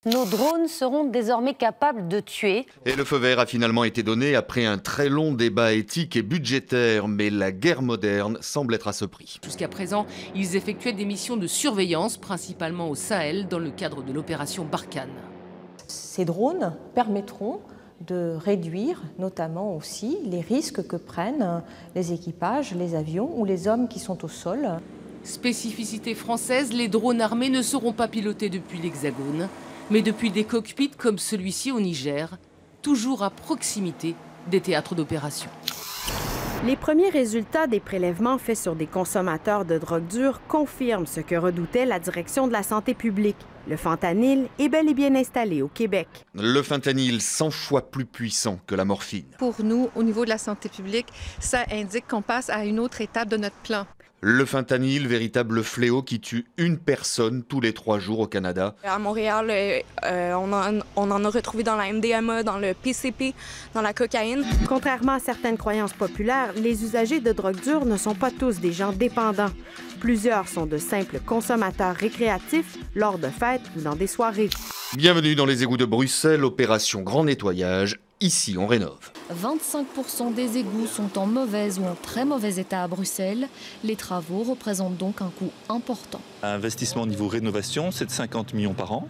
Nos drones seront désormais capables de tuer. Et le feu vert a finalement été donné après un très long débat éthique et budgétaire. Mais la guerre moderne semble être à ce prix. Jusqu'à présent, ils effectuaient des missions de surveillance, principalement au Sahel, dans le cadre de l'opération Barkhane. Ces drones permettront de réduire notamment aussi les risques que prennent les équipages, les avions ou les hommes qui sont au sol. Spécificité française, les drones armés ne seront pas pilotés depuis l'Hexagone, mais depuis des cockpits comme celui-ci au Niger, toujours à proximité des théâtres d'opération. Les premiers résultats des prélèvements faits sur des consommateurs de drogue dure confirment ce que redoutait la direction de la santé publique. Le fentanyl est bel et bien installé au Québec. Le fentanyl, 100 fois plus puissant que la morphine. Pour nous, au niveau de la santé publique, ça indique qu'on passe à une autre étape de notre plan. Le fentanyl, véritable fléau qui tue une personne tous les 3 jours au Canada. À Montréal, on en a retrouvé dans la MDMA, dans le PCP, dans la cocaïne. Contrairement à certaines croyances populaires, les usagers de drogue dure ne sont pas tous des gens dépendants. Plusieurs sont de simples consommateurs récréatifs lors de fêtes ou dans des soirées. Bienvenue dans les égouts de Bruxelles, opération grand nettoyage. Ici, on rénove. 25% des égouts sont en mauvais ou en très mauvais état à Bruxelles. Les travaux représentent donc un coût important. Investissement au niveau rénovation, c'est de 50 millions par an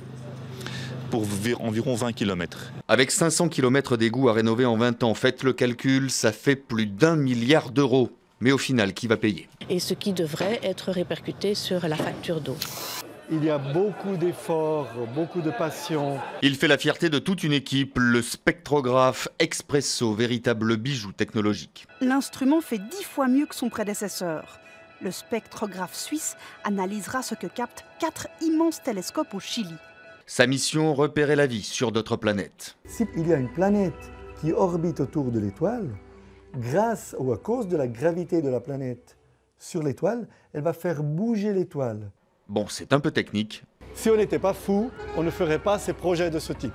pour environ 20 km. Avec 500 km d'égouts à rénover en 20 ans, faites le calcul, ça fait plus d'1 milliard d'euros. Mais au final, qui va payer? Et ce qui devrait être répercuté sur la facture d'eau. Il y a beaucoup d'efforts, beaucoup de passion. Il fait la fierté de toute une équipe, le spectrographe Expresso, véritable bijou technologique. L'instrument fait 10 fois mieux que son prédécesseur. Le spectrographe suisse analysera ce que captent 4 immenses télescopes au Chili. Sa mission, repérer la vie sur d'autres planètes. S'il y a une planète qui orbite autour de l'étoile, grâce ou à cause de la gravité de la planète sur l'étoile, elle va faire bouger l'étoile. Bon, c'est un peu technique. Si on n'était pas fou, on ne ferait pas ces projets de ce type.